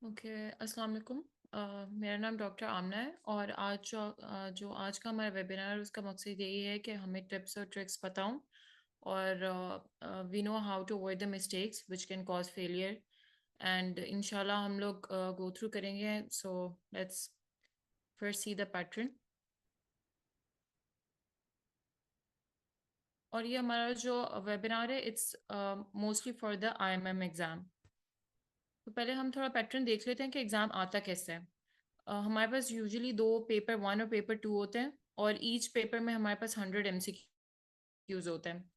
Okay. अस्सलाम वालेकुम। मेरा नाम डॉक्टर आमना है और जो आज का हमारा वेबिनार है उसका मकसद यही है कि हमें टिप्स और ट्रिक्स बताऊं और we know how to avoid the mistakes which can cause failure and इंशाल्लाह हम लोग गो थ्रू करेंगे। So let's first see the pattern. और ये हमारा जो वेबिनार है it's mostly for the IMM exam. तो पहले हम थोड़ा पैटर्न देख लेते हैं कि एग्ज़ाम आता कैसे है। हमारे पास यूजुअली दो पेपर वन और पेपर टू होते हैं और ईच पेपर में हमारे पास 100 MCQs होते हैं।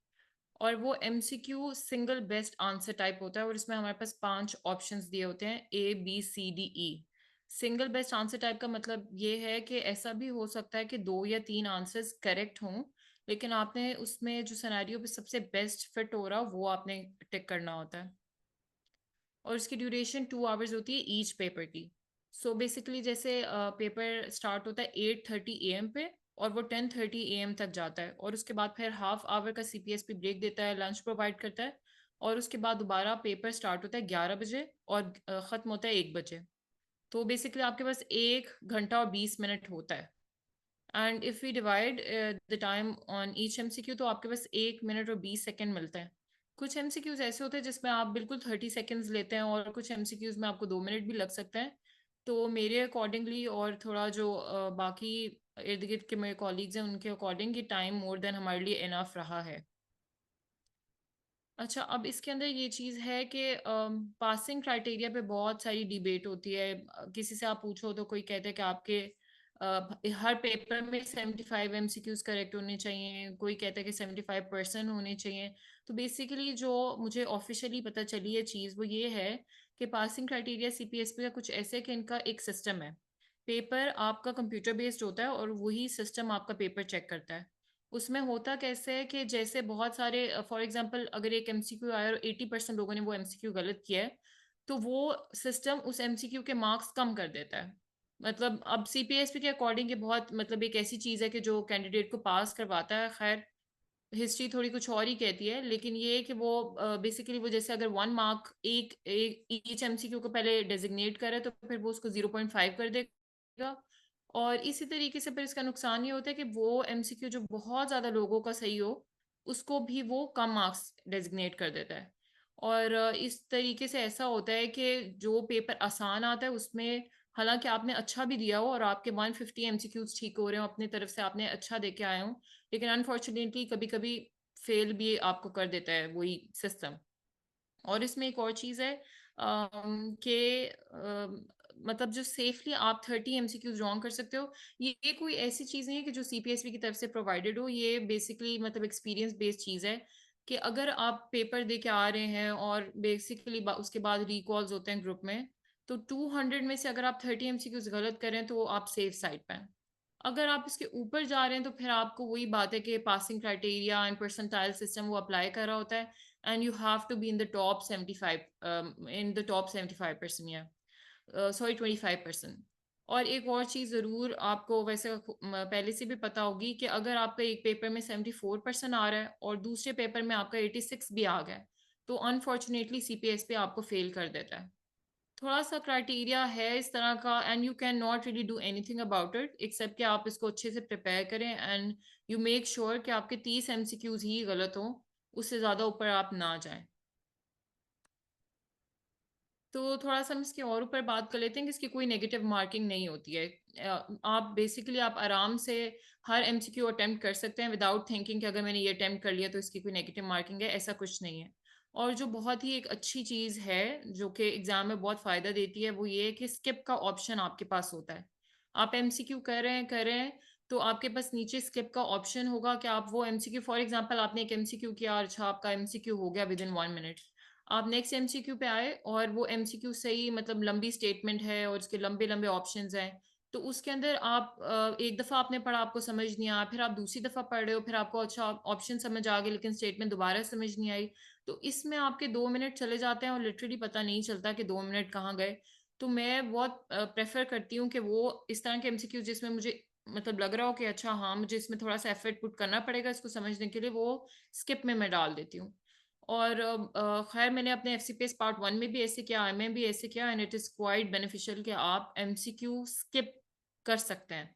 और वो MCQ single best answer type होता है और इसमें हमारे पास 5 ऑप्शंस दिए होते हैं A B C D E। Single best answer type का मतलब ये है कि ऐसा भी हो सकता है कि दो या तीन आंसर्स करेक्ट हों, लेकिन आपने उसमें जो सिनेरियो पे सबसे बेस्ट फिट हो रहा वो आपने टिक करना होता है। और इसकी ड्यूरेशन 2 आवर्स होती है ईच पेपर की। सो बेसिकली जैसे पेपर स्टार्ट होता है 8:30 AM पे और वो 10:30 AM तक जाता है और उसके बाद फिर हाफ आवर का CPSP ब्रेक देता है, लंच प्रोवाइड करता है और उसके बाद दोबारा पेपर स्टार्ट होता है 11 बजे और ख़त्म होता है 1 बजे। तो बेसिकली आपके पास 1 घंटा और 20 मिनट होता है। And if we divide the time on each MCQ तो आपके पास 1 मिनट और 20 सेकेंड मिलता है। कुछ MCQs ऐसे होते हैं जिसमें आप बिल्कुल 30 सेकेंड्स लेते हैं और कुछ MCQs में आपको 2 मिनट भी लग सकते हैं। तो मेरे अकॉर्डिंगली और थोड़ा जो बाकी इर्द गिर्द के मेरे कॉलीग्स हैं उनके अकॉर्डिंग ये टाइम मोर देन हमारे लिए इनफ रहा है। अच्छा, अब इसके अंदर ये चीज़ है कि पासिंग क्राइटेरिया पे बहुत सारी डिबेट होती है। किसी से आप पूछो तो कोई कहते हैं कि आपके हर पेपर में 75 MCQs करेक्ट होने चाहिए, कोई कहता है कि 75% होने चाहिए। तो बेसिकली जो मुझे ऑफिशियली पता चली है चीज़ वो ये है कि पासिंग क्राइटेरिया CPSP का कुछ ऐसे है कि इनका एक सिस्टम है। पेपर आपका कंप्यूटर बेस्ड होता है और वही सिस्टम आपका पेपर चेक करता है। उसमें होता कैसे है कि जैसे बहुत सारे फॉर एग्जांपल अगर एक MCQ आया और 80% लोगों ने वो MCQ गलत किया है तो वो सिस्टम उस MCQ के मार्क्स कम कर देता है। मतलब अब CPSP के अकॉर्डिंग ये बहुत मतलब एक ऐसी चीज़ है कि जो कैंडिडेट को पास करवाता है। खैर हिस्ट्री थोड़ी कुछ और ही कहती है, लेकिन ये है कि वो बेसिकली वो जैसे अगर 1 मार्क एक ईच MCQ को पहले डेजिग्नेट करे तो फिर वो उसको 0.5 कर देगा। और इसी तरीके से फिर इसका नुकसान ये होता है कि वो MCQ जो बहुत ज़्यादा लोगों का सही हो उसको भी वो कम मार्क्स डेजिग्नेट कर देता है। और इस तरीके से ऐसा होता है कि जो पेपर आसान आता है उसमें हालांकि आपने अच्छा भी दिया हो और आपके 150 MCQs ठीक हो रहे हो, अपनी तरफ से आपने अच्छा दे के आए हो, लेकिन अनफॉर्चुनेटली कभी कभी फेल भी आपको कर देता है वही सिस्टम। और इसमें एक और चीज़ है कि मतलब जो सेफली आप 30 MCQs रॉन्ग कर सकते हो, ये कोई ऐसी चीज़ नहीं है कि जो CPSP की तरफ से प्रोवाइडेड हो। ये बेसिकली मतलब एक्सपीरियंस बेस्ड चीज़ है कि अगर आप पेपर दे के आ रहे हैं और बेसिकली उसके बाद रिकॉल्स होते हैं ग्रुप में, तो 200 में से अगर आप 30 MCQs गलत करें तो आप सेफ साइड पे हैं। अगर आप इसके ऊपर जा रहे हैं तो फिर आपको वही बात है कि passing criteria and percentile system वो अप्लाई कर रहा होता है and you have to be in the top 75 in the top 75%, या सॉरी 25%। और एक और चीज़ ज़रूर आपको वैसे पहले से भी पता होगी कि अगर आपका एक पेपर में 74% आ रहा है और दूसरे पेपर में आपका 86 भी आ गया तो अनफॉर्चुनेटली CPS पे आपको फेल कर देता है। थोड़ा सा क्राइटेरिया है इस तरह का and you can not really do anything about it except कि आप इसको अच्छे से प्रिपेयर करें एंड यू मेक श्योर कि आपके 30 MCQs ही गलत हों, उससे ज़्यादा ऊपर आप ना जाएं। तो थोड़ा सा हम इसके और ऊपर बात कर लेते हैं कि इसकी कोई नेगेटिव मार्किंग नहीं होती है। आप बेसिकली आप आराम से हर MCQ अटेम्प्ट कर सकते हैं विदाउट थिंकिंग कि अगर मैंने ये अटेम्प्ट कर लिया तो इसकी कोई नेगेटिव मार्किंग है, ऐसा कुछ नहीं है। और जो बहुत ही एक अच्छी चीज़ है जो कि एग्जाम में बहुत फ़ायदा देती है वो ये है कि स्किप का ऑप्शन आपके पास होता है। आप MCQ कर रहे हैं तो आपके पास नीचे स्किप का ऑप्शन होगा कि आप वो MCQ फॉर एग्जाम्पल आपने एक MCQ किया, अच्छा आपका MCQ हो गया विद इन 1 मिनट, आप नेक्स्ट MCQ पे आए और वो MCQ सही मतलब लंबी स्टेटमेंट है और उसके लंबे लंबे ऑप्शंस हैं, तो उसके अंदर आप एक दफ़ा आपने पढ़ा आपको समझ नहीं आया, फिर आप दूसरी दफ़ा पढ़ रहे हो फिर आपको अच्छा ऑप्शन समझ आ गया लेकिन स्टेटमेंट दोबारा समझ नहीं आई, तो इसमें आपके 2 मिनट चले जाते हैं और लिटरली पता नहीं चलता कि 2 मिनट कहाँ गए। तो मैं बहुत प्रेफर करती हूँ कि वो इस तरह के MCQ जिसमें मुझे मतलब लग रहा हो कि अच्छा हाँ मुझे इसमें थोड़ा सा एफर्ट पुट करना पड़ेगा इसको समझने के लिए, वो स्किप में मैं डाल देती हूँ। और खैर मैंने अपने एफसीपीएस पार्ट 1 में भी ऐसे किया, आई में भी ऐसे किया, and it is quite beneficial कि आप एमसीक्यू स्किप कर सकते हैं।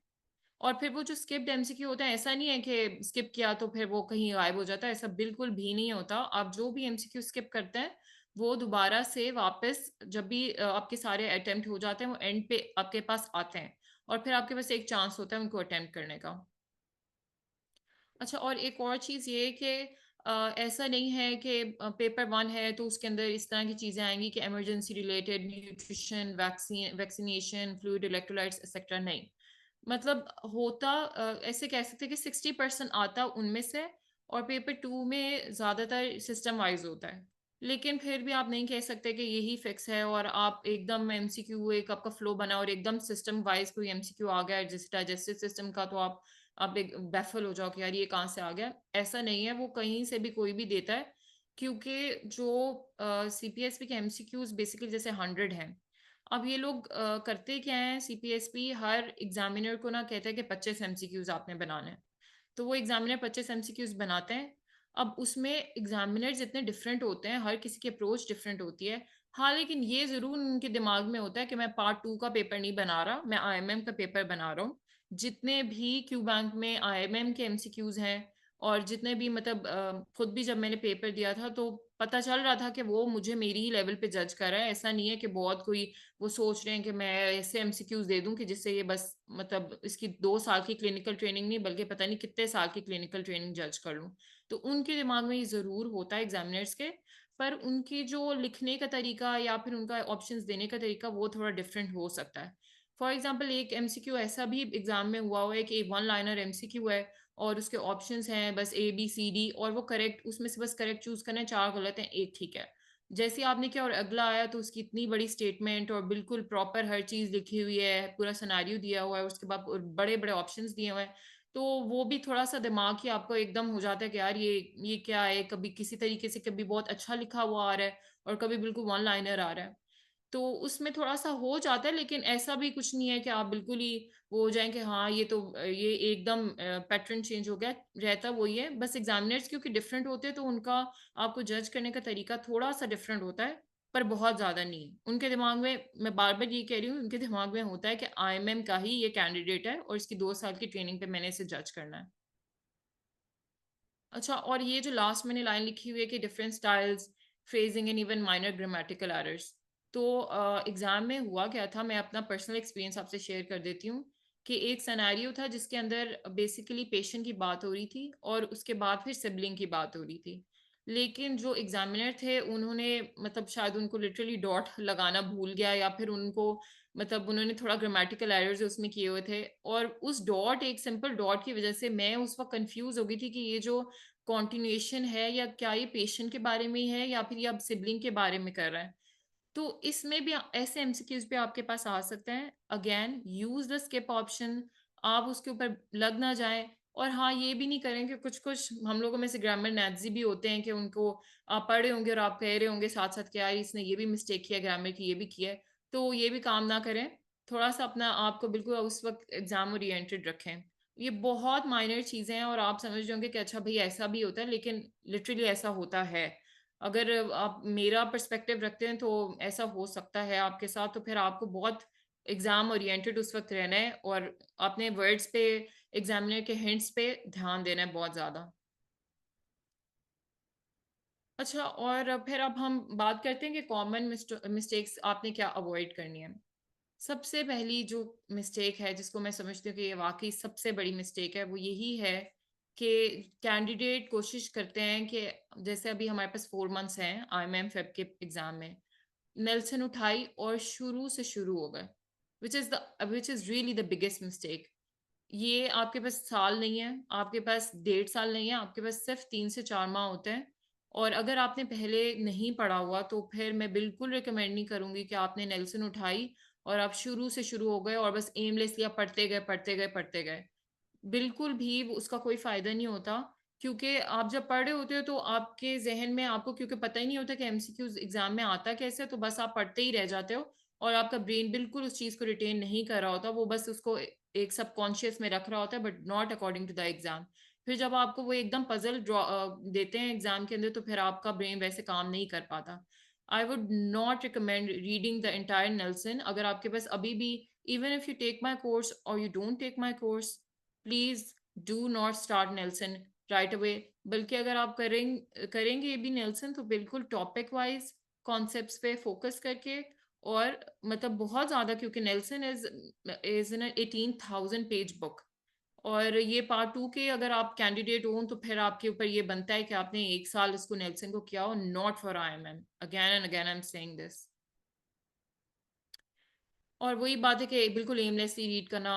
और फिर वो जो स्किप्ड एमसीक्यू होता है, ऐसा नहीं है कि स्किप किया तो फिर वो कहीं गायब हो जाता है, ऐसा बिल्कुल भी नहीं होता। आप जो भी एमसीक्यू स्किप करते हैं वो दोबारा से वापस जब भी आपके सारे अटेम्प्ट हो जाते हैं वो एंड पे आपके पास आते हैं, और फिर आपके पास एक चांस होता है उनको अटेम्प्ट करने का। अच्छा, और एक और चीज़ ये कि ऐसा नहीं है कि पेपर 1 है तो उसके अंदर इस तरह की चीज़ें आएंगी कि emergency related, nutrition, vaccination, fluid, electrolytes etcetera, नहीं। मतलब होता ऐसे कह सकते हैं कि 60% आता उनमें से, और पेपर 2 में ज़्यादातर सिस्टम वाइज होता है। लेकिन फिर भी आप नहीं कह सकते कि यही फिक्स है और आप एकदम एमसीक्यू एक आपका फ्लो बना और एकदम सिस्टम वाइज कोई एमसीक्यू आ गया जैसे डाइजेस्टिव सिस्टम का, तो आप एक बैफल हो जाओ कि यार ये कहाँ से आ गया। ऐसा नहीं है, वो कहीं से भी कोई भी देता है, क्योंकि जो सीपीएसपी के एमसीक्यूज बेसिकली जैसे 100 हैं। अब ये लोग करते क्या है, सीपीएसपी हर एग्जामिनर को ना कहता है कि 25 एमसीक्यूज आपने बनाने हैं, तो वो एग्जामिनर 25 एमसीक्यूज बनाते हैं। अब उसमें एग्जामिनर जितने डिफरेंट होते हैं, हर किसी की अप्रोच डिफरेंट होती है। हाँ, लेकिन ये जरूर उनके दिमाग में होता है कि मैं पार्ट 2 का पेपर नहीं बना रहा, मैं आईएमएम का पेपर बना रहा हूँ। जितने भी क्यू बैंक में आईएमएम के एमसीक्यूज हैं, और जितने भी मतलब खुद भी जब मैंने पेपर दिया था तो पता चल रहा था कि वो मुझे मेरी ही लेवल पे जज कर रहा है। ऐसा नहीं है कि बहुत कोई वो सोच रहे हैं कि मैं ऐसे एमसीक्यूज दे दूं कि जिससे ये बस मतलब इसकी 2 साल की क्लिनिकल ट्रेनिंग नहीं बल्कि पता नहीं कितने साल की क्लिनिकल ट्रेनिंग जज कर लूं। तो उनके दिमाग में ये जरूर होता है एग्जामिनर्स के, पर उनकी जो लिखने का तरीका या फिर उनका ऑप्शंस देने का तरीका वो थोड़ा डिफरेंट हो सकता है। फॉर एग्जाम्पल एक एमसीक्यू ऐसा भी एग्जाम में हुआ है कि 1 लाइनर एमसीक्यू है और उसके ऑप्शंस हैं बस ए बी सी डी, और वो करेक्ट, उसमें से बस करेक्ट चूज करना है, 4 गलत हैं, एक ठीक है। जैसे आपने किया और अगला आया तो उसकी इतनी बड़ी स्टेटमेंट और बिल्कुल प्रॉपर हर चीज लिखी हुई है, पूरा सिनेरियो दिया हुआ है, उसके बाद बड़े बड़े ऑप्शंस दिए हुए हैं। तो वो भी थोड़ा सा दिमाग ही आपको एकदम हो जाता है कि यार ये क्या है, कभी किसी तरीके से कभी बहुत अच्छा लिखा हुआ आ रहा है और कभी बिल्कुल 1 लाइनर आ रहा है। तो उसमें थोड़ा सा हो जाता है, लेकिन ऐसा भी कुछ नहीं है कि आप बिल्कुल ही वो हो जाए कि हाँ ये तो ये एकदम पैटर्न चेंज हो गया, रहता वही है। बस एग्जामिनर्स क्योंकि डिफरेंट होते हैं तो उनका आपको जज करने का तरीका थोड़ा सा डिफरेंट होता है, पर बहुत ज्यादा नहीं। उनके दिमाग में, मैं बार बार ये कह रही हूँ, उनके दिमाग में होता है कि आईएमएम का ही ये कैंडिडेट है और इसकी 2 साल की ट्रेनिंग पे मैंने इसे जज करना है। अच्छा, और ये जो लास्ट मैंने लाइन लिखी हुई है कि different styles, phrasing and even minor grammatical errors, तो एग्जाम में हुआ क्या था, मैं अपना पर्सनल एक्सपीरियंस आपसे शेयर कर देती हूँ। कि एक सिनेरियो था जिसके अंदर बेसिकली पेशेंट की बात हो रही थी और उसके बाद फिर सिबलिंग की बात हो रही थी। लेकिन जो एग्जामिनर थे उन्होंने मतलब शायद उनको लिटरली डॉट लगाना भूल गया, या फिर उनको मतलब उन्होंने थोड़ा ग्रामेटिकल एरर्स उसमें किए हुए थे, और उस डॉट, एक सिंपल डॉट की वजह से मैं उस वक्त कंफ्यूज हो गई थी कि ये जो कॉन्टिन्यूएशन है या क्या ये पेशेंट के बारे में ही है या फिर ये अब सिबलिंग के बारे में कर रहा है। तो इसमें भी ऐसे एमसीक्यूज भी आपके पास आ सकते हैं। Again use the skip option, आप उसके ऊपर लग ना जाएं। और हाँ, ये भी नहीं करें कि कुछ कुछ हम लोगों में से ग्रामर नाजी भी होते हैं कि उनको आप पढ़ रहे होंगे और आप कह रहे होंगे साथ साथ कि यार इसने ये भी मिस्टेक किया, ग्रामर की ये भी किया है। तो ये भी काम ना करें। थोड़ा सा अपना आपको बिल्कुल उस वक्त एग्जाम ओरिएंटेड रखें। ये बहुत माइनर चीजें हैं और आप समझ रहे होंगे कि अच्छा भाई ऐसा भी होता है, लेकिन लिटरली ऐसा होता है। अगर आप मेरा पर्सपेक्टिव रखते हैं तो ऐसा हो सकता है आपके साथ, तो फिर आपको बहुत एग्जाम ओरिएंटेड उस वक्त रहना है और अपने वर्ड्स पे, एग्जामिनर के हिंट्स पे ध्यान देना है बहुत ज्यादा। अच्छा, और फिर अब हम बात करते हैं कि कॉमन मिस्टेक्स आपने क्या अवॉइड करनी है। सबसे पहली जो मिस्टेक है जिसको मैं समझती हूँ कि ये वाकई सबसे बड़ी मिस्टेक है, वो यही है कि कैंडिडेट कोशिश करते हैं कि जैसे अभी हमारे पास 4 मंथ्स हैं आईएमएम फेब के एग्जाम में, नेल्सन उठाई और शुरू से शुरू हो गए, which is really the biggest mistake. ये आपके पास साल नहीं है, आपके पास 1.5 साल नहीं है, आपके पास सिर्फ 3 से 4 माह होते हैं। और अगर आपने पहले नहीं पढ़ा हुआ तो फिर मैं बिल्कुल रिकमेंड नहीं करूंगी कि आपने नेल्सन उठाई और आप शुरू से शुरू हो गए और बस एमलेसली आप पढ़ते गए पढ़ते गए पढ़ते गए। बिल्कुल भी उसका कोई फायदा नहीं होता। क्योंकि आप जब पढ़ रहे होते हो तो आपके जहन में आपको क्योंकि पता ही नहीं होता कि एमसीक्यूज एग्जाम में आता कैसे, तो बस आप पढ़ते ही रह जाते हो और आपका ब्रेन बिल्कुल उस चीज को रिटेन नहीं कर रहा होता, वो बस उसको एक सबकॉन्शियस में रख रहा होता है, but not according to the exam. फिर जब आपको वो एकदम पजल ड्रॉ देते हैं एग्जाम के अंदर, तो फिर आपका ब्रेन वैसे काम नहीं कर पाता। I would not recommend reading the entire Nelson. अगर आपके पास अभी भी, even if you take my course और you don't take my course, please do not start Nelson right away. बल्कि अगर आप करेंगे ये भी नेल्सन, तो बिल्कुल टॉपिक वाइज कॉन्सेप्ट्स पे फोकस करके, और मतलब बहुत ज्यादा, क्योंकि Nelson is an 18,000 page book. और ये पार्ट टू के अगर आप कैंडिडेट हो, तो फिर आपके ऊपर ये बनता है कि आपने 1 साल इसको नेल्सन को किया हो, not for IIM। Again and again I am saying this. और वही बात है कि बिल्कुल एमलेसली रीड करना।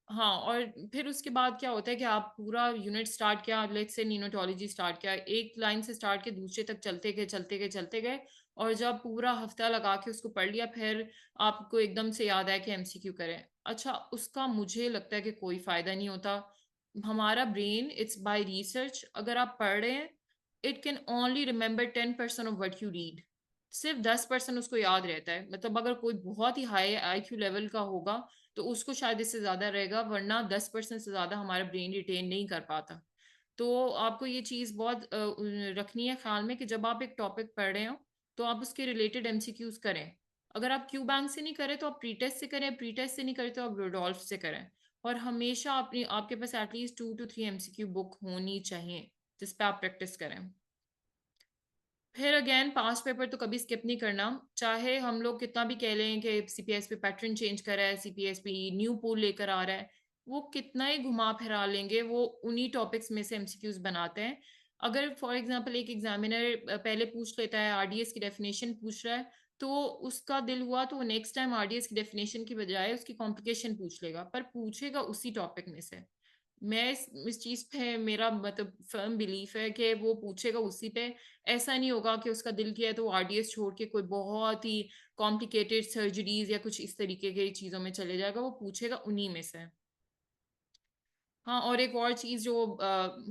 हाँ, और फिर उसके बाद क्या होता है कि आप पूरा यूनिट स्टार्ट किया, लेट्स से न्यूनोटोलॉजी स्टार्ट किया, एक लाइन से स्टार्ट के दूसरे तक चलते गए चलते गए चलते गए, और जब पूरा हफ्ता लगा के उसको पढ़ लिया, फिर आपको एकदम से याद आया कि MCQ करें। अच्छा, उसका मुझे लगता है कि कोई फायदा नहीं होता। हमारा ब्रेन, इट्स बाय रिसर्च, अगर आप पढ़ रहे हैं, it can only remember 10% of what you read. सिर्फ 10% उसको याद रहता है। मतलब अगर कोई बहुत ही हाई IQ लेवल का होगा, तो उसको शायद इससे ज्यादा रहेगा, वरना 10% से ज्यादा हमारा ब्रेन रिटेन नहीं कर पाता। तो आपको ये चीज बहुत रखनी है ख्याल में कि जब आप एक टॉपिक पढ़ रहे हो, तो आप उसके रिलेटेड MCQs करें। अगर आप क्यू बैंक से नहीं करें, तो आप प्री टेस्ट से करें, प्री टेस्ट से नहीं करें, तो आप रोडोल्फ से करें। और हमेशा अपनी आपके पास एटलीस्ट 2 to 3 MCQ बुक होनी चाहिए, जिस पे आप प्रैक्टिस करें। फिर अगेन पास्ट पेपर तो कभी स्किप नहीं करना। चाहे हम लोग कितना भी कह लें कि CPSP पैटर्न चेंज कर रहा है, CPSP न्यू पूल लेकर आ रहा है, वो कितना ही घुमा फिरा लेंगे, वो उन्हीं टॉपिक्स में से MCQs बनाते हैं। अगर फॉर एग्जांपल एक एग्जामिनर पहले पूछ लेता है, RDS की डेफिनेशन पूछ रहा है, तो उसका दिल हुआ तो वो नेक्स्ट टाइम RDS की डेफिनेशन की बजाय उसकी कॉम्प्लिकेशन पूछ लेगा, पर पूछेगा उसी टॉपिक में से। मैं इस चीज पे मेरा मतलब फर्म बिलीफ है कि वो पूछेगा उसी पे। ऐसा नहीं होगा कि उसका दिल किया है तो वो RDS छोड़ के कोई बहुत ही कॉम्प्लिकेटेड सर्जरीज या कुछ इस तरीके की चीजों में चले जाएगा, वो पूछेगा उन्हीं में से। हाँ, और एक और चीज जो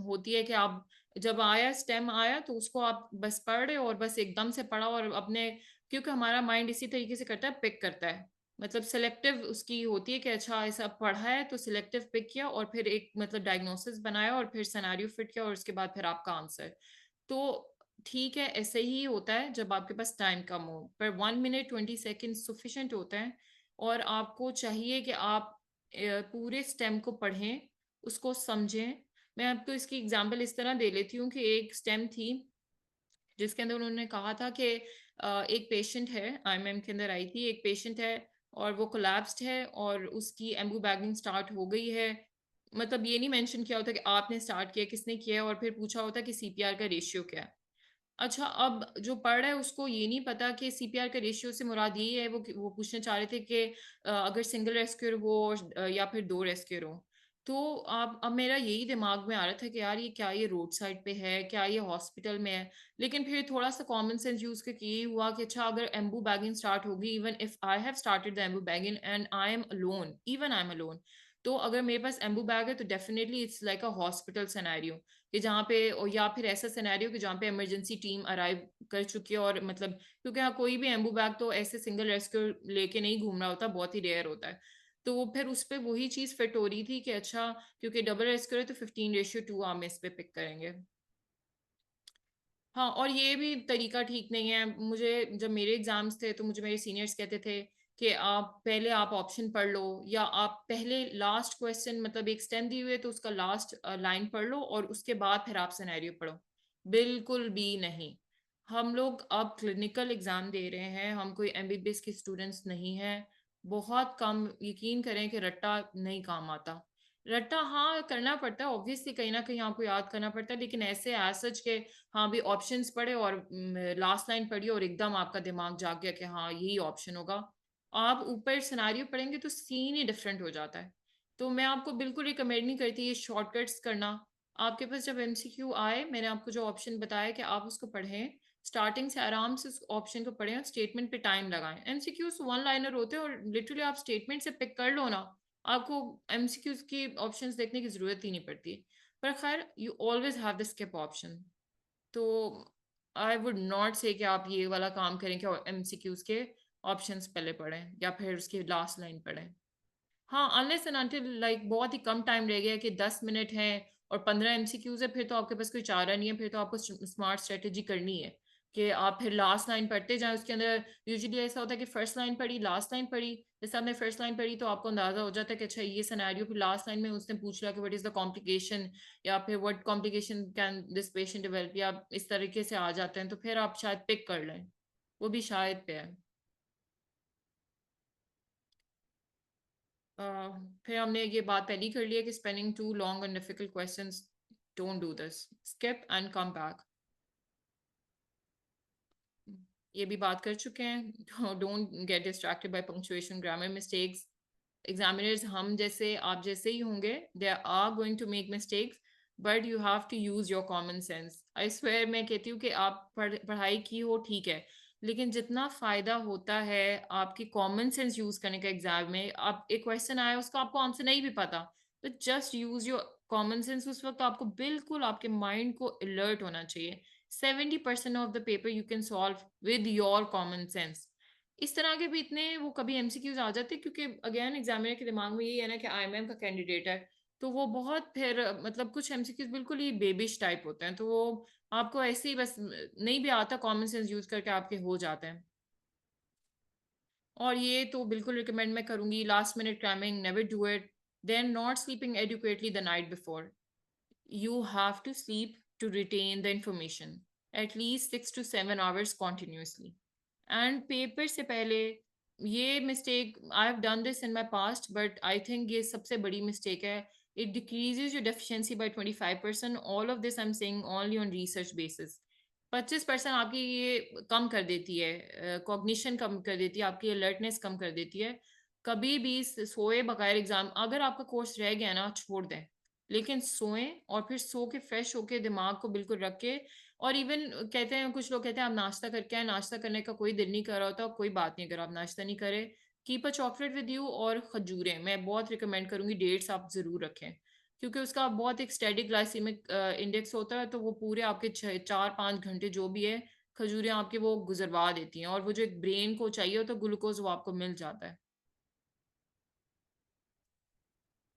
होती है कि आप जब आया स्टेम आया, तो उसको आप बस पढ़ रहे हो और बस एकदम से पढ़ा और अपने, क्योंकि हमारा माइंड इसी तरीके से करता है, पिक करता है। मतलब सिलेक्टिव उसकी होती है कि अच्छा ऐसा पढ़ा है तो सिलेक्टिव पिक किया, और फिर एक मतलब डायग्नोसिस बनाया, और फिर सिनेरियो फिट किया, और उसके बाद फिर आपका आंसर। तो ठीक है, ऐसे ही होता है जब आपके पास टाइम कम हो, पर 1 minute 20 seconds सफिशिएंट होता है। और आपको चाहिए कि आप पूरे स्टेम को पढ़ें, उसको समझें। मैं आपको इसकी एग्जांपल इस तरह दे लेती हूँ कि एक स्टेम थी जिसके अंदर उन्होंने कहा था कि एक पेशेंट है, IIM के अंदर आई थी, एक पेशेंट है और वो कोलैप्स्ड है, और उसकी एम्बू बैगिंग स्टार्ट हो गई है। मतलब ये नहीं मेंशन किया होता कि आपने स्टार्ट किया, किसने किया है, और फिर पूछा होता कि CPR का रेशियो क्या है। अच्छा, अब जो पढ़ रहा है उसको ये नहीं पता कि CPR का रेशियो से मुराद यही है, वो पूछना चाह रहे थे कि अगर सिंगल रेस्क्यूअर हो या फिर 2 रेस्क्यूअर हो। तो आप, अब मेरा यही दिमाग में आ रहा था कि यार ये क्या, ये रोड साइड पे है क्या, ये हॉस्पिटल में है। लेकिन फिर थोड़ा सा कॉमन सेंस यूज करके ये हुआ कि अच्छा, अगर एम्बू बैगिंग स्टार्ट होगी, even if I have started the Anbu bagging and I am alone, even I am alone, तो अगर मेरे पास एम्बू बैग है, तो definitely it's like a hospital scenario, कि जहाँ पे, और या फिर ऐसा सिनेरियो कि जहाँ पे इमरजेंसी टीम अराइव कर चुकी है, और मतलब क्योंकि हाँ, कोई भी एम्बू बैग तो ऐसे सिंगल रेस्क्यू लेके नहीं घूम रहा होता, बहुत ही रेयर होता है। तो फिर उस पे वही चीज फिट हो रही थी कि अच्छा, क्योंकि डबल रेस्क्यू है तो 15:2 हम इस पे पिक करेंगे। हाँ, और ये भी तरीका ठीक नहीं है। मुझे जब मेरे एग्जाम्स थे, तो मुझे मेरे सीनियर्स कहते थे कि आप पहले आप ऑप्शन पढ़ लो, या आप पहले लास्ट क्वेश्चन, मतलब एक स्टेम दी हुई है तो उसका लास्ट लाइन पढ़ लो, और उसके बाद फिर आप सिनेरियो पढ़ो। बिल्कुल भी नहीं। हम लोग अब क्लिनिकल एग्जाम दे रहे हैं, हम कोई MBBS के स्टूडेंट्स नहीं हैं। बहुत कम, यकीन करें कि रट्टा नहीं काम आता। रट्टा हाँ करना पड़ता है, ऑब्वियसली कहीं ना कहीं आपको याद करना पड़ता है, लेकिन ऐसे एज सच के हाँ भी ऑप्शंस पढ़े और लास्ट लाइन पढ़ी और एकदम आपका दिमाग जाग गया कि हाँ यही ऑप्शन होगा, आप ऊपर सिनारियो पढ़ेंगे तो सीन ही डिफरेंट हो जाता है। तो मैं आपको बिल्कुल रिकमेंड नहीं करती ये शॉर्टकट्स करना। आपके पास जब MCQ आए, मैंने आपको जो ऑप्शन बताया कि आप उसको पढ़ें, स्टार्टिंग से आराम से उस ऑप्शन को पढ़ें, और स्टेटमेंट पे टाइम लगाएं। MCQs 1 लाइनर होते हैं, और लिटरली आप स्टेटमेंट से पिक कर लो ना, आपको MCQs की ऑप्शंस देखने की जरूरत ही नहीं पड़ती। पर खैर, you always have the skip option. तो आई वुड नॉट से कि आप ये वाला काम करें कि MCQs के ऑप्शंस पहले पढ़ें या फिर उसकी लास्ट लाइन पढ़ें। हाँ, अनलेस एंड अनटिल लाइक बहुत ही कम टाइम रह गया कि 10 मिनट है, और 15 एमसीक्यूज है, फिर तो आपके पास कोई चारा नहीं है, फिर तो आपको स्मार्ट स्ट्रेटेजी करनी है कि आप फिर लास्ट लाइन पढ़ते जाएं। उसके अंदर यूजुअली ऐसा होता है कि फर्स्ट लाइन पढ़ी, लास्ट लाइन पढ़ी। जैसे आपने फर्स्ट लाइन पढ़ी तो आपको अंदाजा हो जाता है कि अच्छा ये सिनेरियो, फिर लास्ट लाइन में उसने पूछ लिया कि व्हाट इज द कॉम्प्लिकेशन, या फिर what complication can this patient develop, या आप इस तरीके से आ जाते हैं, तो फिर आप शायद पिक कर लें। वो भी शायद पे है। फिर हमने ये बात पहली कर ली है कि spending too long and difficult questions, don't do this, skip and come back. ये भी बात कर चुके हैं। Don't get distracted by punctuation, grammar mistakes. Examiners हम जैसे आप जैसे ही होंगे, they are going to make mistakes, but you have to use your common sense. I swear, मैं कहती हूँ कि आप पढ़ाई की हो ठीक है, लेकिन जितना फायदा होता है आपकी कॉमन सेंस यूज करने का एग्जाम में, आप एक क्वेश्चन आया उसका आपको आंसर नहीं भी पता, तो just use your common sense. उस वक्त आपको बिल्कुल आपके माइंड को अलर्ट होना चाहिए। 70% of the paper you can solve with your common sense. इस तरह के भी इतने वो कभी एमसीक्यूज आ जाते हैं, क्योंकि अगेन एग्जामिनर के दिमाग में यही है ना कि आईएमएम का कैंडिडेट है, तो वो बहुत फिर मतलब कुछ एमसीक्यूज बिल्कुल ही बेबिश टाइप होते हैं, तो वो आपको ऐसे ही बस नहीं भी आता, कॉमन सेंस यूज करके आपके हो जाते हैं। और ये तो बिल्कुल रिकमेंड मैं करूंगी, last minute cramming never do it. Then not sleeping adequately the night before, you have to sleep to retain the information at least 6 to 7 hours continuously. And paper से पहले, ये mistake I have done this in my past, but I think ये सबसे बड़ी mistake है। It decreases your deficiency by 25%। All of this I am saying only on research basis. 25% आपकी ये कम कर देती है, कॉग्निशन कम कर देती है, आपकी अलर्टनेस कम कर देती है। कभी भी सोए बगैर एग्जाम, अगर आपका कोर्स रह गया ना छोड़ दें, लेकिन सोएं और फिर सो के फ्रेश होके दिमाग को बिल्कुल रख के। और इवन कहते हैं, कुछ लोग कहते हैं आप नाश्ता करके आए, नाश्ता करने का कोई दिल नहीं कर रहा होता, कोई बात नहीं, अगर आप नाश्ता नहीं करें, keep a chocolate with you और खजूरें मैं बहुत रिकमेंड करूंगी, डेट्स आप जरूर रखें, क्योंकि उसका बहुत एक स्टेडी ग्लाइसेमिक इंडेक्स होता है, तो वो पूरे आपके 4-5 घंटे जो भी है, खजूरें आपके वो गुजरवा देती हैं, और वो जो एक ब्रेन को चाहिए होता है ग्लूकोज, वो आपको मिल जाता है।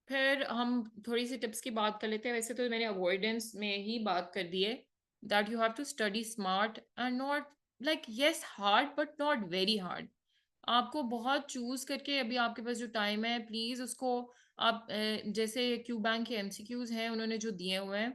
फिर हम थोड़ी सी टिप्स की बात कर लेते हैं। वैसे तो मैंने अवॉइडेंस में ही बात कर दी है, that you have to study smart and not like yes hard but not very hard. आपको बहुत चूज करके, अभी आपके पास जो टाइम है प्लीज उसको आप जैसे क्यू बैंक के एमसीक्यूज हैं उन्होंने जो दिए हुए हैं,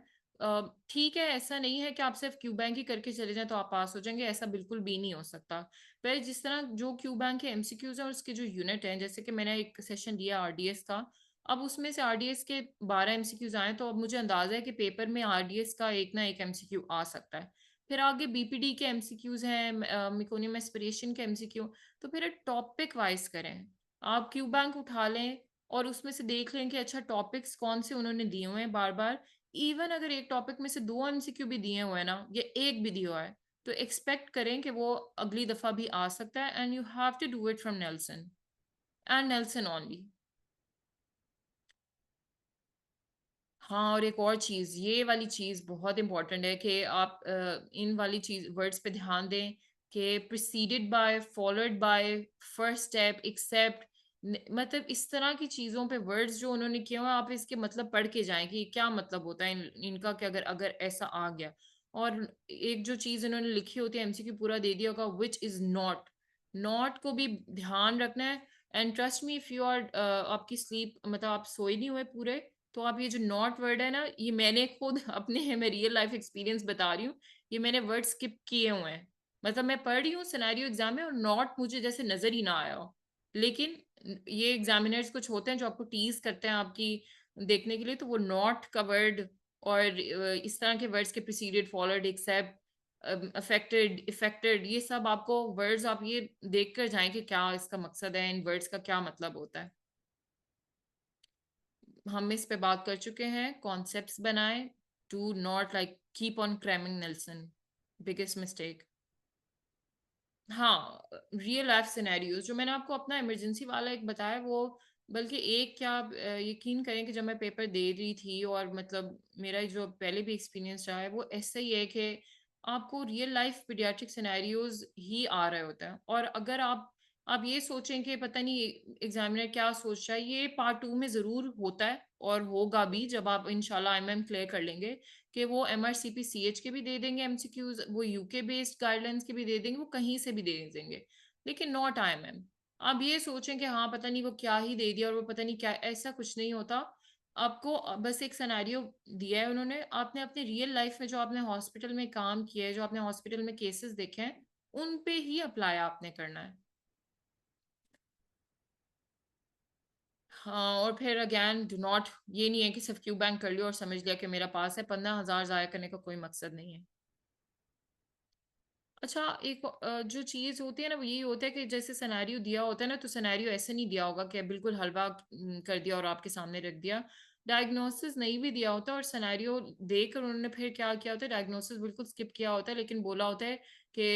ठीक है, ऐसा नहीं है कि आप सिर्फ क्यू बैंक ही करके चले जाएं तो आप पास हो जाएंगे, ऐसा बिल्कुल भी नहीं हो सकता। पर जिस तरह जो क्यू बैंक के एमसीक्यूज हैं और उसके जो यूनिट हैं, जैसे कि मैंने एक सेशन दिया आरडीएस का, अब उसमें से आरडीएस के 12 एमसीक्यूज आए, तो अब मुझे अंदाजा है कि पेपर में आरडीएस का एक ना एक एमसीक्यू आ सकता है। फिर आगे बीपीडी के एमसीक्यूज हैं, मिकोनियम एस्पिरेशन के एमसीक्यू। तो फिर टॉपिक वाइज करें, आप क्यू बैंक उठा लें और उसमें से देख लें कि अच्छा टॉपिक्स कौन से उन्होंने दिए हुए हैं बार बार। इवन अगर एक टॉपिक में से 2 एमसीक्यू भी दिए हुए हैं ना, या एक भी दिया हुआ है, तो एक्सपेक्ट करें कि वो अगली दफा भी आ सकता है, and you have to do it from Nelson and Nelson only. हाँ, और एक और चीज, ये वाली चीज बहुत इंपॉर्टेंट है कि आप इन वाली चीज वर्ड्स पे ध्यान दें कि preceded by, followed by, first step, except, मतलब इस तरह की चीजों पे वर्ड्स जो उन्होंने किए हुए हैं, आप इसके मतलब पढ़ के जाएं कि क्या मतलब होता है इनका, कि अगर अगर ऐसा आ गया। और एक जो चीज इन्होंने लिखी होती है, एमसीक्यू पूरा दे दिया होगा, विच इज नॉट, नॉट को भी ध्यान रखना है। And trust me, if you are आपकी स्लीप मतलब आप सोए नहीं हुए पूरे, तो आप ये जो नॉट वर्ड है ना, ये मैंने खुद अपने मैं रियल लाइफ एक्सपीरियंस बता रही हूँ, ये मैंने वर्ड स्किप किए हुए हैं। मतलब मैं पढ़ रही हूँ सिनेरियो एग्जाम में और नॉट मुझे जैसे नजर ही ना आया हो, लेकिन ये एग्जामिनर्स कुछ होते हैं जो आपको टीज करते हैं आपकी देखने के लिए, तो वो नॉट का वर्ड और इस तरह के वर्ड्स के preceded, followed, except, affected, effected, ये सब आपको वर्ड्स आप ये देख कर जाएं कि क्या इसका मकसद है, इन वर्ड्स का क्या मतलब होता है। हम इस पे बात कर चुके हैं, कॉन्सेप्ट्स बनाए, to not like keep on cramming Nelson, biggest mistake. हाँ, रियल लाइफ सिनेरियोज जो मैंने आपको अपना इमरजेंसी वाला एक बताया, वो बल्कि एक क्या आप, यकीन करें कि जब मैं पेपर दे रही थी, और मतलब मेरा जो पहले भी एक्सपीरियंस रहा है वो ऐसा ही है कि आपको रियल लाइफ पीडियाट्रिक सिनेरियोज ही आ रहे होते हैं। और अगर आप ये सोचें कि पता नहीं एग्जामिनर क्या सोच रहा है, ये पार्ट 2 में ज़रूर होता है, और होगा भी जब आप इंशाल्लाह आईएमएम क्लियर कर लेंगे, कि वो एमआरसीपी सीएच के भी दे देंगे एमसीक्यूज, वो यूके बेस्ड गाइडलाइंस के भी दे देंगे, वो कहीं से भी दे देंगे, लेकिन नॉट आईएमएम। आप ये सोचें कि हाँ पता नहीं वो क्या ही दे दिया और वो पता नहीं क्या, ऐसा कुछ नहीं होता। आपको बस एक सिनेरियो दिया है उन्होंने, आपने अपने रियल लाइफ में जो आपने हॉस्पिटल में काम किया है, जो आपने हॉस्पिटल में केसेस देखे हैं, उन पे ही अप्लाई आपने करना है। हाँ, और फिर अगेन डू नॉट, ये नहीं है कि सिर्फ क्यू बैंक कर लियो और समझ लिया कि मेरा पास है, 15,000 जाया करने का कोई मकसद नहीं है। अच्छा, एक जो चीज़ होती है ना, वो यही होता है कि जैसे सिनेरियो दिया होता है ना, तो सिनेरियो ऐसे नहीं दिया होगा कि बिल्कुल हलवा कर दिया और आपके सामने रख दिया। डायग्नोसिस नहीं भी दिया होता और सिनेरियो देकर उन्होंने फिर क्या किया होता है, डायग्नोसिस बिल्कुल स्किप किया होता है, लेकिन बोला होता है कि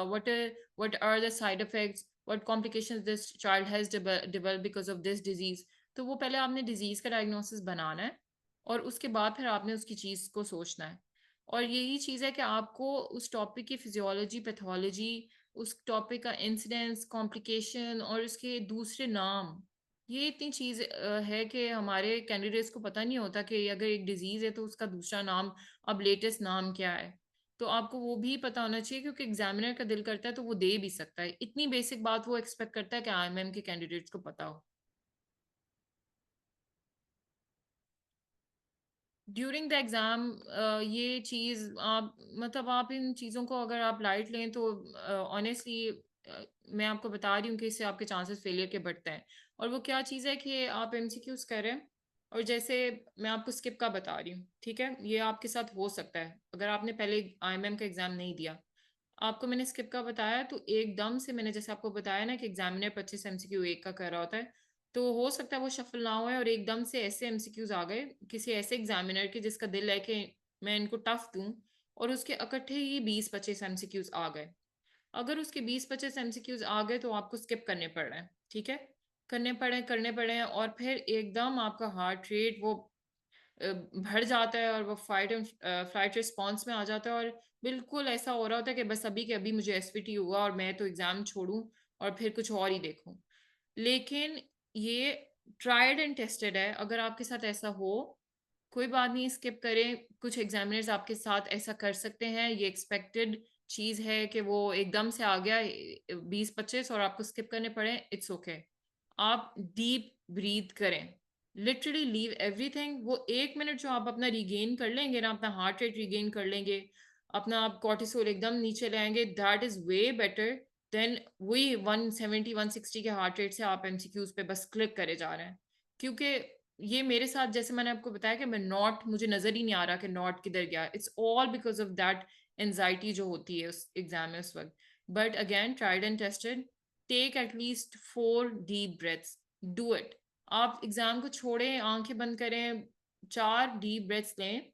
what what are the side effects, what complications this child has developed because of this disease. तो वो पहले आपने डिजीज का डायग्नोसिस बनाना है और उसके बाद फिर आपने उसकी चीज़ को सोचना है। और यही चीज़ है कि आपको उस टॉपिक की फिजियोलॉजी, पैथोलॉजी, उस टॉपिक का इंसिडेंस, कॉम्प्लिकेशन और उसके दूसरे नाम, ये इतनी चीज़ है कि हमारे कैंडिडेट्स को पता नहीं होता कि अगर एक डिजीज़ है तो उसका दूसरा नाम, अब लेटेस्ट नाम क्या है। तो आपको वो भी पता होना चाहिए, क्योंकि एग्जामिनर का दिल करता है तो वो दे भी सकता है। इतनी बेसिक बात वो एक्सपेक्ट करता है कि आईएमएम के कैंडिडेट्स को पता हो। ड्यूरिंग द एग्जाम ये चीज़ आप, मतलब आप इन चीज़ों को अगर आप लाइट लें तो ऑनेस्टली मैं आपको बता रही हूँ कि इससे आपके चांसेस फेलियर के बढ़ते हैं। और वो क्या चीज़ है कि आप एमसीक्यूज करें, और जैसे मैं आपको स्किप का बता रही हूँ, ठीक है, ये आपके साथ हो सकता है अगर आपने पहले आईएमएम का एग्जाम नहीं दिया। आपको मैंने स्किप का बताया तो एकदम से मैंने जैसे आपको बताया ना कि एग्जामिनर 25 एमसीक्यू एक का कर रहा होता है, तो हो सकता है वो शफल ना हो और एकदम से ऐसे एमसीक्यूज आ गए किसी ऐसे एग्जामिनर के जिसका दिल है कि मैं इनको टफ दूं, और उसके इकट्ठे ही 20-25 एमसीक्यूज आ गए। अगर उसके 20-25 एमसीक्यूज आ गए तो आपको स्किप करने पड़ रहे हैं, ठीक है, करने पड़े हैं, और फिर एकदम आपका हार्ट रेट वो बढ़ जाता है और वो फाइट एंड फ्लाइट रिस्पॉन्स में आ जाता है, और बिल्कुल ऐसा हो रहा होता है कि बस अभी के अभी मुझे एसवीटी हुआ और मैं तो एग्जाम छोड़ूं और फिर कुछ और ही देखूं। लेकिन ये ट्राइड एंड टेस्टेड है, अगर आपके साथ ऐसा हो, कोई बात नहीं, स्किप करें। कुछ एग्जामिनर्स आपके साथ ऐसा कर सकते हैं, ये एक्सपेक्टेड चीज है कि वो एकदम से आ गया 20-25 और आपको स्किप करने पड़े, इट्स ओके। आप डीप ब्रीथ करें, लिटरली लीव एवरीथिंग। वो 1 मिनट जो आप अपना रिगेन कर लेंगे ना, अपना हार्ट रेट रिगेन कर लेंगे, अपना आप कॉर्टिसोल एकदम नीचे लाएंगे, that is way better than वही 170-160 के हार्ट रेट से आप एमसीक्यूज पे बस क्लिक करे जा रहे हैं। क्योंकि ये मेरे साथ, जैसे मैंने आपको बताया कि मैं नॉट, मुझे नजर ही नहीं आ रहा कि नॉट किधर गया, it's all because of that anxiety जो होती है उस एग्जाम में उस वक्त। But again tried and tested, take at least 4 deep breaths, do it. आप एग्जाम को छोड़ें, आंखें बंद करें, 4 डीप ब्रेथ्स लें,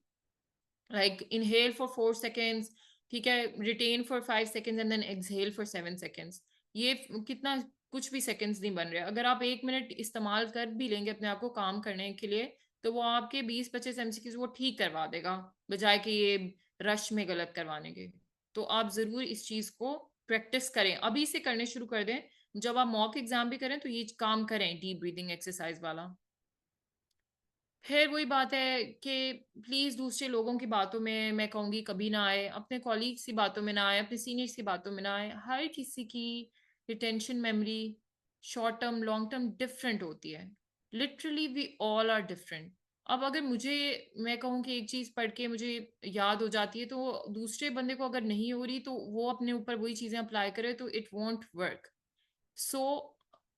लाइक इनहेल फॉर 4 सेकेंड्स, ठीक है, retain for 5 seconds and then exhale for 7 seconds. ये कितना, कुछ भी सेकेंड्स नहीं बन रहे। अगर आप 1 मिनट इस्तेमाल कर भी लेंगे अपने आप को काम करने के लिए, तो वो आपके 20-25 एमसीक्यूज वो ठीक करवा देगा, बजाय कि ये रश में गलत करवाने के। तो आप जरूर इस चीज को प्रैक्टिस करें, अभी से करने शुरू कर दें। जब आप मॉक एग्जाम भी करें तो ये काम करें, डीप ब्रीदिंग एक्सरसाइज वाला। फिर वही बात है कि प्लीज दूसरे लोगों की बातों में मैं कहूंगी कभी ना आए, अपने कॉलीग्स की बातों में ना आए, अपने सीनियर्स की बातों में ना आए। हर किसी की retention memory short term long term different होती है, literally we all are different. अब अगर मुझे, मैं कहूँ कि एक चीज पढ़ के मुझे याद हो जाती है, तो दूसरे बंदे को अगर नहीं हो रही तो वो अपने ऊपर वही चीजें अप्लाई करे तो इट वॉन्ट वर्क। सो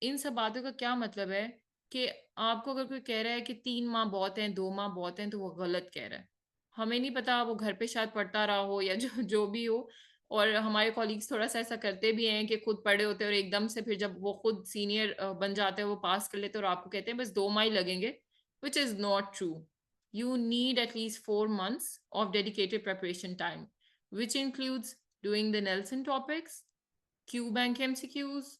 इन सब बातों का क्या मतलब है कि आपको अगर कोई कह रहा है कि 3 माह बहुत हैं, 2 माह बहुत हैं, तो वो गलत कह रहा है। हमें नहीं पता, वो घर पे शायद पढ़ता रहा हो या जो जो भी हो। और हमारे कॉलीग्स थोड़ा सा ऐसा करते भी हैं कि खुद पढ़े होते हैं और एकदम से फिर जब वो खुद सीनियर बन जाते हैं, वो पास कर लेते हैं और आपको कहते हैं बस 2 माह ही लगेंगे, which is not true. You need at least 4 months of dedicated preparation time, which includes doing the Nelson topics, QBank MCQs,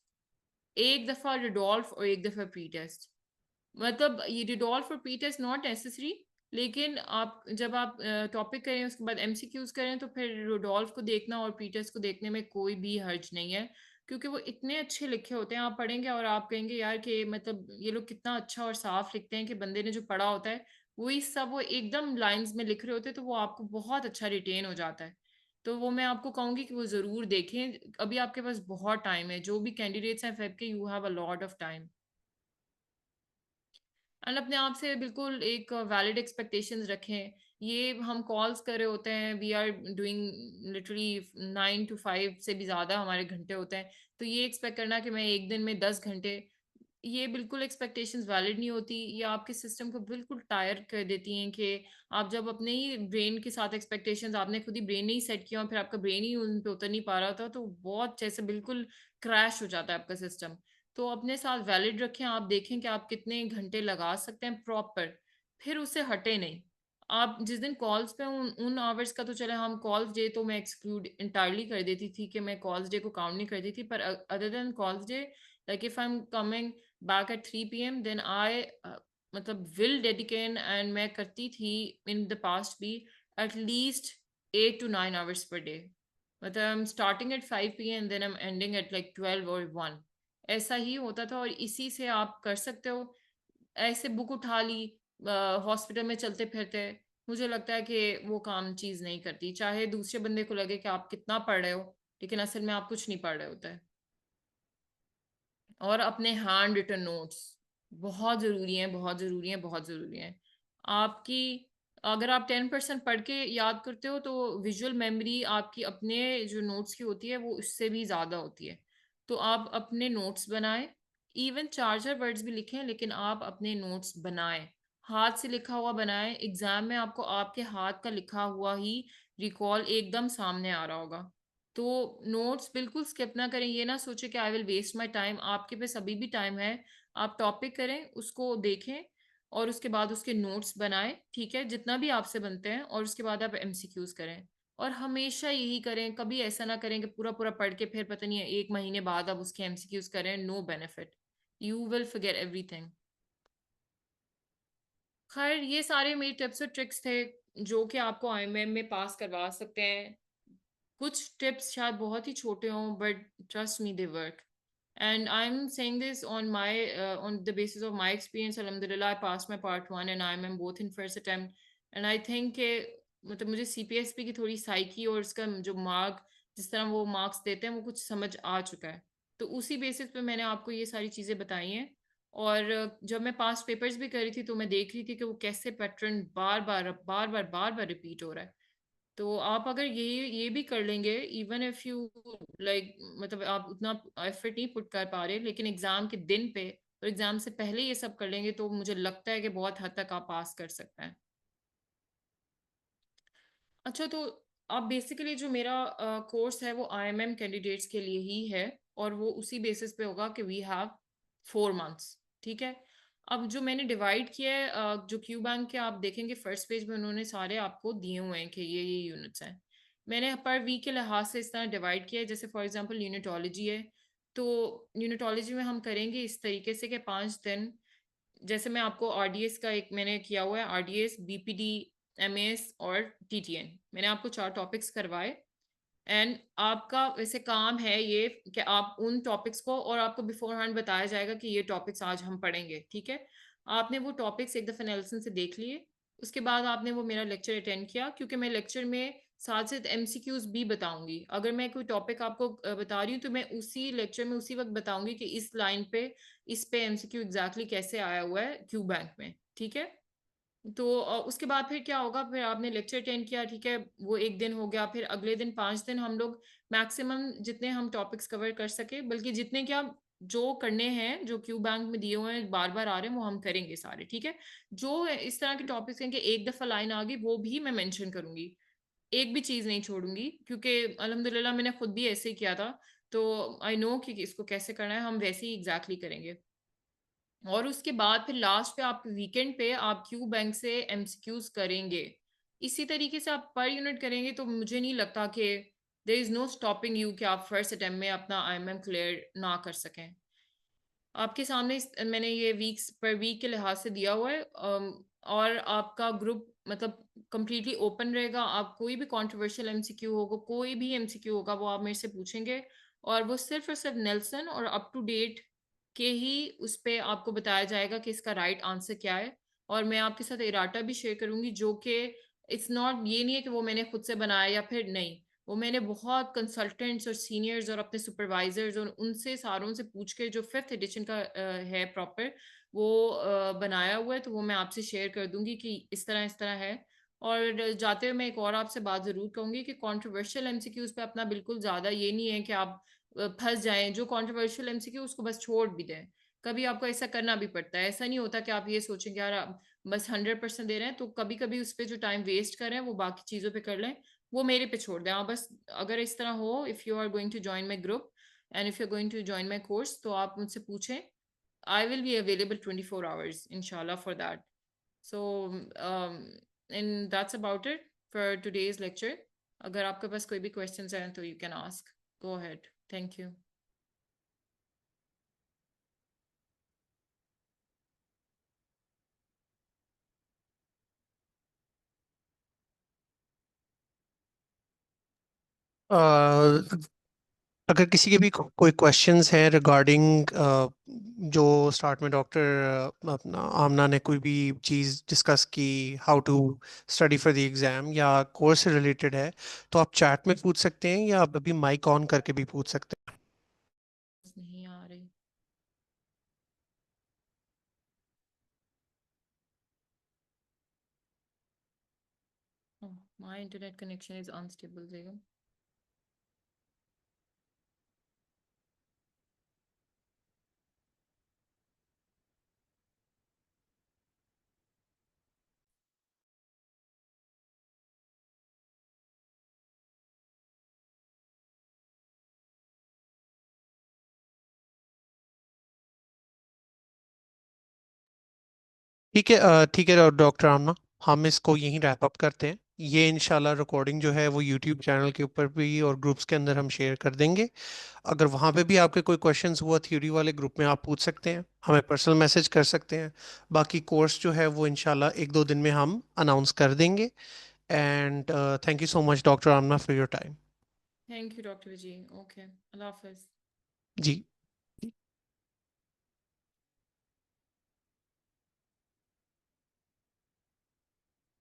एक दफा रिडोल्फ और एक दफा प्री टेस्ट। मतलब ये रिडोल्फ और प्री टेस्ट नॉट नेसेसरी, लेकिन आप जब आप टॉपिक करें उसके बाद एमसीक्यूज करें तो फिर रिडोल्फ को देखना और प्री टेस्ट को देखने में कोई भी हर्ज नहीं है। क्योंकि वो इतने अच्छे लिखे होते हैं, आप पढ़ेंगे और आप कहेंगे यार कि मतलब ये लोग कितना अच्छा और साफ लिखते हैं कि बंदे ने जो पढ़ा होता है वही सब वो एकदम लाइंस में लिख रहे होते हैं, तो वो आपको बहुत अच्छा रिटेन हो जाता है। तो वो मैं आपको कहूंगी कि वो जरूर देखें, अभी आपके पास बहुत टाइम है, जो भी कैंडिडेट्स हैं फेब के, you have a lot of time. And अपने आप से बिल्कुल एक वैलिड एक्सपेक्टेशंस रखें। ये हम कॉल्स कर रहे होते हैं, we are doing literally 9 to 5 से भी ज़्यादा हमारे घंटे होते हैं, तो ये एक्सपेक्ट करना कि मैं एक दिन में 10 घंटे, ये बिल्कुल एक्सपेक्टेशंस वैलिड नहीं होती। ये आपके सिस्टम को बिल्कुल टायर कर देती हैं कि आप जब अपने ही ब्रेन के साथ एक्सपेक्टेशंस, आपने खुद ही ब्रेन नहीं सेट किया और फिर आपका ब्रेन ही उन पे उतर नहीं पा रहा था, तो बहुत जैसे बिल्कुल क्रैश हो जाता है आपका सिस्टम। तो अपने साथ वैलिड रखें, आप देखें कि आप कितने घंटे लगा सकते हैं प्रॉपर, फिर उससे हटे नहीं। आप जिस दिन कॉल्स पे उन आवर्स का तो चले, हम कॉल्स डे तो मैं एक्सक्लूड इंटायरली कर देती थी कि मैं कॉल्स डे को काउंट नहीं करती थी, पर other than calls day, like if I am coming back at 3 p.m. then I मतलब will dedicate, and मैं करती थी in the past भी at least 8 to 9 hours per day। मतलब I'm starting at 5 p.m. and then I'm ending at like 12 or 1, ऐसा ही होता था। और इसी से आप कर सकते हो, ऐसे बुक उठा ली हॉस्पिटल में चलते फिरते, मुझे लगता है कि वो काम चीज नहीं करती, चाहे दूसरे बंदे को लगे कि आप कितना पढ़ रहे हो, लेकिन असल में आप कुछ नहीं पढ़ रहे होते। और अपने हैंड रिटन नोट्स बहुत ज़रूरी हैं, बहुत ज़रूरी हैं, बहुत ज़रूरी हैं। आपकी अगर आप 10% पढ़ के याद करते हो, तो विजुअल मेमोरी आपकी अपने जो नोट्स की होती है वो उससे भी ज़्यादा होती है। तो आप अपने नोट्स बनाएं, इवन चार्जर वर्ड्स भी लिखें, लेकिन आप अपने नोट्स बनाएं, हाथ से लिखा हुआ बनाएं। एग्जाम में आपको आपके हाथ का लिखा हुआ ही रिकॉल एकदम सामने आ रहा होगा। तो नोट्स बिल्कुल स्किप ना करें, ये ना सोचे कि I will waste my time, आपके पास अभी भी टाइम है। आप टॉपिक करें, उसको देखें, और उसके बाद उसके नोट्स बनाएं, ठीक है, जितना भी आपसे बनते हैं, और उसके बाद आप एमसीक्यूज करें। और हमेशा यही करें, कभी ऐसा ना करें कि पूरा पूरा पढ़ के फिर पता नहीं है 1 महीने बाद आप उसके एमसीक्यूज करें, no benefit, you will forget everything. खैर, ये सारे मेरे टिप्स और ट्रिक्स थे जो कि आपको आईएमएम में पास करवा सकते हैं। कुछ टिप्स शायद बहुत ही छोटे हों, but trust me they work. And I am saying this on the basis of my experience. अल्हम्दुलिल्लाह I pass my part 1 and I am both in first attempt. And I think के मतलब मुझे CPSP की थोड़ी psyche और उसका जो mark, जिस तरह वो मार्क्स देते हैं, वो कुछ समझ आ चुका है। तो उसी बेसिस पे मैंने आपको ये सारी चीज़ें बताई हैं। और जब मैं पास पेपर्स भी कर रही थी, तो मैं देख रही थी कि वो कैसे पैटर्न बार बार बार बार बार बार रिपीट हो रहा है। तो आप अगर ये भी कर लेंगे, इवन इफ यू लाइक, मतलब आप उतना एफर्ट नहीं पुट कर पा रहे, लेकिन एग्जाम के दिन पे और एग्जाम से पहले ये सब कर लेंगे, तो मुझे लगता है कि बहुत हद तक आप पास कर सकते हैं। अच्छा, तो आप बेसिकली जो मेरा कोर्स है वो आईएमएम कैंडिडेट्स के लिए ही है, और वो उसी बेसिस पे होगा कि वी हैव 4 मंथ्स, ठीक है। अब जो मैंने डिवाइड किया है, जो क्यू बैंक के आप देखेंगे फर्स्ट पेज में, उन्होंने सारे आपको दिए हुए हैं कि ये यूनिट्स हैं। मैंने पर वीक के लिहाज से इस तरह डिवाइड किया है, जैसे फॉर एग्जांपल यूनिटोलॉजी है, तो यूनिटोलॉजी में हम करेंगे इस तरीके से कि 5 दिन, जैसे मैं आपको आरडीएस का एक मैंने किया हुआ है, आरडीएस, बीपीडी, एमएस और टीटीएन, मैंने आपको 4 टॉपिक्स करवाए। एंड आपका वैसे काम है ये कि आप उन टॉपिक्स को, और आपको बिफोर हैंड बताया जाएगा कि ये टॉपिक्स आज हम पढ़ेंगे, ठीक है। आपने वो टॉपिक्स एक दफ़ा नेल्सन से देख लिए, उसके बाद आपने वो मेरा लेक्चर अटेंड किया, क्योंकि मैं लेक्चर में साथ साथ एमसीक्यूज भी बताऊंगी। अगर मैं कोई टॉपिक आपको बता रही हूँ, तो मैं उसी लेक्चर में उसी वक्त बताऊंगी कि इस लाइन पे, इस पे एमसीक्यू एग्जैक्टली कैसे आया हुआ है क्यू बैंक में, ठीक है। तो उसके बाद फिर क्या होगा, फिर आपने लेक्चर अटेंड किया, ठीक है, वो एक दिन हो गया। फिर अगले दिन 5 दिन हम लोग मैक्सिमम जितने हम टॉपिक्स कवर कर सके, बल्कि जितने क्या जो करने हैं, जो क्यू बैंक में दिए हुए हैं बार बार आ रहे हैं, वो हम करेंगे सारे, ठीक है। जो इस तरह के टॉपिक्स हैं कि एक दफा लाइन आ गई, वो भी मैं मेंशन करूंगी, एक भी चीज नहीं छोड़ूंगी, क्योंकि अल्हम्दुलिल्लाह मैंने खुद भी ऐसे ही किया था। तो आई नो कि इसको कैसे करना है, हम वैसे ही एग्जैक्टली करेंगे। और उसके बाद फिर लास्ट पे आप वीकेंड पे आप क्यू बैंक से एमसीक्यूज करेंगे। इसी तरीके से आप पर यूनिट करेंगे, तो मुझे नहीं लगता कि there is no stopping you कि आप फर्स्ट अटेम्प्ट में अपना आईएमएम क्लियर ना कर सकें। आपके सामने मैंने ये वीक्स पर वीक के लिहाज से दिया हुआ है। और आपका ग्रुप मतलब कंप्लीटली ओपन रहेगा, आप कोई भी कंट्रोवर्शियल एमसीक्यू होगा, कोई भी एमसीक्यू होगा, वो आप मेरे से पूछेंगे, और वो सिर्फ और सिर्फ नेल्सन और अप टू डेट के ही उस पे आपको बताया जाएगा कि इसका राइट आंसर क्या है। और मैं आपके साथ इराटा भी शेयर करूंगी, जो कि इट्स नॉट, ये नहीं है कि वो मैंने खुद से बनाया या फिर नहीं, वो मैंने बहुत कंसल्टेंट्स और सीनियर्स और अपने सुपरवाइजर्स और उनसे सारों से पूछ के जो फिफ्थ एडिशन का है प्रॉपर, वो बनाया हुआ है। तो वो मैं आपसे शेयर कर दूंगी कि इस तरह है। और जाते हुए मैं एक और आपसे बात जरूर कहूंगी कि कंट्रोवर्शियल एमसीक्यूज पे अपना बिल्कुल ज्यादा ये नहीं है कि आप फंस जाएं। जो कंट्रोवर्शियल एमसीक्यू उसको बस छोड़ भी दें। कभी आपको ऐसा करना भी पड़ता है, ऐसा नहीं होता कि आप ये सोचें कि यार आप बस 100% दे रहे हैं, तो कभी कभी उस पर जो टाइम वेस्ट कर रहे हैं वो बाकी चीजों पे कर लें। वो मेरे पे छोड़ दें आप बस। अगर इस तरह हो, if you are going to join my group and if you are going to join my course, तो आप मुझसे पूछें। I will be available 24 hours inshallah for that. So and that's about it for today's lecture. अगर आपके पास कोई भी questions हैं तो you can ask. Go ahead. Thank you. अगर किसी के भी कोई क्वेश्चंस हैं रिगार्डिंग जो स्टार्ट में डॉक्टर अपना आमना ने कोई भी चीज़ डिस्कस की, how to study for the exam या कोर्स से रिलेटेड है, तो आप चैट में पूछ सकते हैं या आप अभी माइक ऑन करके भी पूछ सकते हैं। नहीं आ रही। Oh, my internet connection is unstable, Begum. ठीक है डॉक्टर आमना, हम इसको यहीं रैप अप करते हैं। ये इंशाल्लाह रिकॉर्डिंग जो है वो यूट्यूब चैनल के ऊपर भी और ग्रुप्स के अंदर हम शेयर कर देंगे। अगर वहाँ पे भी आपके कोई क्वेश्चंस हुआ थ्योरी वाले ग्रुप में, आप पूछ सकते हैं, हमें पर्सनल मैसेज कर सकते हैं। बाकी कोर्स जो है वो इंशाल्लाह एक दो दिन में हम अनाउंस कर देंगे। And thank you so much doctor Amna for your time. Thank you, Dr. Vijay. Okay. Allah Hafiz. Ji.